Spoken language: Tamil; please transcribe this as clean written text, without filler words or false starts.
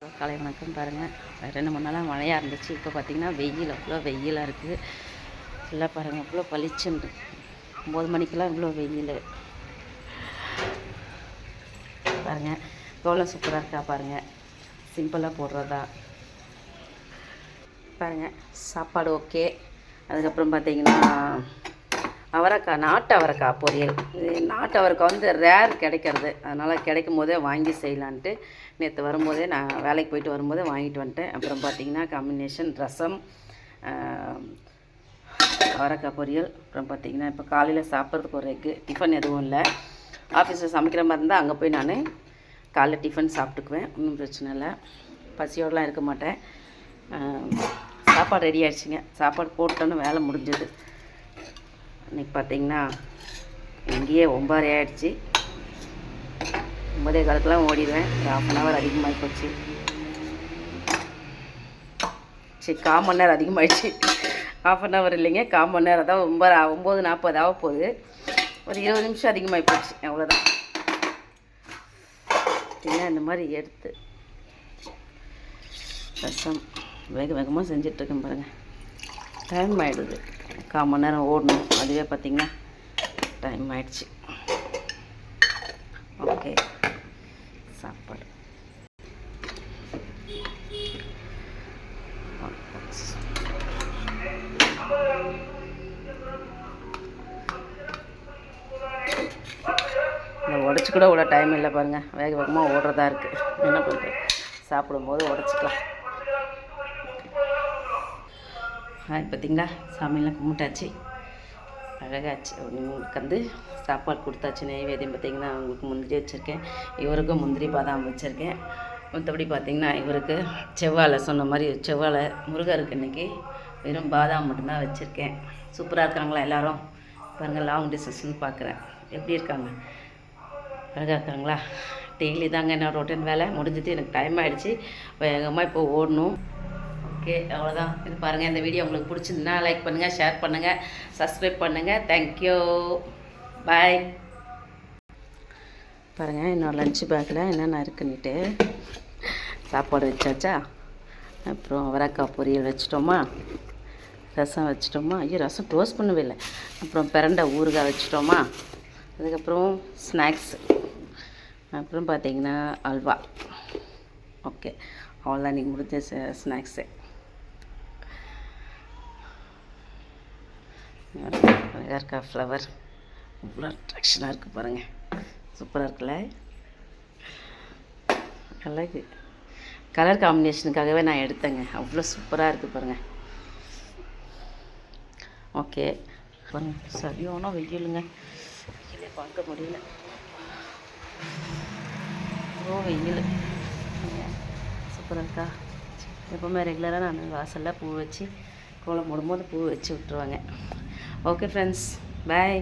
காலை வணக்கம் பாருங்கள். 2-3 நாளாக மழையாக இருந்துச்சு. இப்போ பார்த்திங்கன்னா வெயில் அவ்வளோ வெயிலாக இருக்குது. ஃபுல்லாக பாருங்கள் அவ்வளோ பளிச்சுண்டு 9 மணிக்கெல்லாம் இவ்வளோ வெயில் பாருங்கள். கோலம் சூப்பராக இருக்கா பாருங்கள். சிம்பிளாக போடுறதா பாருங்கள். சாப்பாடு ஓகே. அதுக்கப்புறம் பார்த்திங்கன்னா அவரைக்காய், நாட்டு அவரைக்காய் பொரியல். நாட்டு அவரைக்காய் வந்து ரேர் கிடைக்கிறது, அதனால் கிடைக்கும் போதே வாங்கி செய்யலான்ட்டு நேற்று வரும்போதே நான் வேலைக்கு போயிட்டு வரும்போதே வாங்கிட்டு வந்துட்டேன். அப்புறம் பார்த்திங்கன்னா காம்பினேஷன் ரசம், அவரைக்காய் பொரியல். அப்புறம் பார்த்திங்கன்னா இப்போ காலையில் சாப்பிட்றதுக்கு ஒரு எக்கு. டிஃபன் எதுவும் இல்லை. ஆஃபீஸில் சமைக்கிற மாதிரி இருந்தால் அங்கே போய் நான் காலைல டிஃபன் சாப்பிட்டுக்குவேன், ஒன்றும் பிரச்சனை இல்லை. பசியோடலாம் இருக்க மாட்டேன். சாப்பாடு ரெடி ஆகிடுச்சிங்க. சாப்பாடு போட்டோன்னு வேலை முடிஞ்சது. இன்றைக்கி பார்த்திங்கன்னா இங்கேயே 9:30 ஆகிடுச்சி. 9:15 ஓடிடுவேன். ஒரு 1/2 hour அதிகமாகி போச்சு. சரி, 1/4 மணி நேரம் அதிகமாகிடுச்சு. 1/2 hour இல்லைங்க, 1/4 மணி நேரம் தான். 9:40 ஆக போகுது. ஒரு 20 நிமிஷம் அதிகமாகி போச்சு, அவ்வளோதான். பார்த்தீங்கன்னா இந்த மாதிரி எடுத்து ரசம் வேக வேகமாக செஞ்சிட்ருக்கேன் பாருங்கள். டைம் ஆகிடுது. 1/4 மணி நேரம் ஓடணும். அதுவே பார்த்திங்கன்னா டைம் ஆகிடுச்சு. ஓகே, சாப்பாடு இந்த உடச்சி கூட விட டைம் இல்லை பாருங்கள். வேக வேகமாக ஓடுறதா இருக்குது. என்ன பண்ணுறது, சாப்பிடும்போது உடச்சிக்கலாம். பார்த்திங்களா, சாமியெல்லாம் கும்பிட்டாச்சு, அழகாச்சு. உங்களுக்கு வந்து சாப்பாடு கொடுத்தாச்சு. நெய்வேத்தியம் பார்த்திங்கன்னா அவங்களுக்கு முந்திரி வச்சுருக்கேன், இவருக்கும் முந்திரி பாதாம் வச்சுருக்கேன். மற்றபடி பார்த்திங்கன்னா இவருக்கு செவ்வாழை, சொன்ன மாதிரி செவ்வாழை. முருகருக்கு இன்றைக்கி வெறும் பாதாம் மட்டும்தான் வச்சுருக்கேன். சூப்பராக இருக்காங்களா எல்லோரும் பாருங்கள். லாங் டிஸ்டன்ஸ்னு பார்க்குறேன், எப்படி இருக்காங்க, அழகாக இருக்காங்களா? டெய்லி தாங்க என்ன ரொட்டீன் வேலை முடிஞ்சிட்டு எனக்கு டைம் ஆகிடுச்சு. வேகமாக இப்போ ஓடணும். ஓகே, அவ்வளோதான். இது பாருங்கள். இந்த வீடியோ உங்களுக்கு பிடிச்சிருந்தா லைக் பண்ணுங்கள், ஷேர் பண்ணுங்கள், சப்ஸ்கிரைப் பண்ணுங்கள். தேங்க்யூ, பாய். பாருங்கள், என்னோட லஞ்ச் பேக்கில் என்னென்ன இருக்குன்னுட்டு சாப்பாடு வச்சாச்சா. அப்புறம் அவரைக்காய் பொரியல் வச்சிட்டோமா, ரசம் வச்சிட்டோமா. ஐயோ, ரசம் க்ளோஸ் பண்ணவே இல்லை. அப்புறம் பிரண்டை ஊறுகாய் வச்சிட்டோமா. அதுக்கப்புறம் ஸ்நாக்ஸு. அப்புறம் பார்த்திங்கன்னா அல்வா. ஓகே, அவ்வளோதான் இன்றைக்கி முடிஞ்ச ஸ்நாக்ஸு. அழகாக இருக்கா ஃப்ளவர், இவ்வளோ அட்ராக்ஷனாக இருக்குது பாருங்கள். சூப்பராக இருக்குல்ல, அழகு. கலர் காம்பினேஷனுக்காகவே நான் எடுத்தேங்க. அவ்வளோ சூப்பராக இருக்குது பாருங்கள். ஓகே பாருங்கள், சரியான வெயிலுங்க. வெயிலே பார்க்க முடியல, அவ்வளோ வெயில். சூப்பராக இருக்கா. எப்போவுமே ரெகுலராக நான் வாசலில் பூ வச்சு கோலம் போடும்போது பூ வச்சு விட்ருவாங்க. ஓகே ஃப்ரெண்ட்ஸ், பாய்.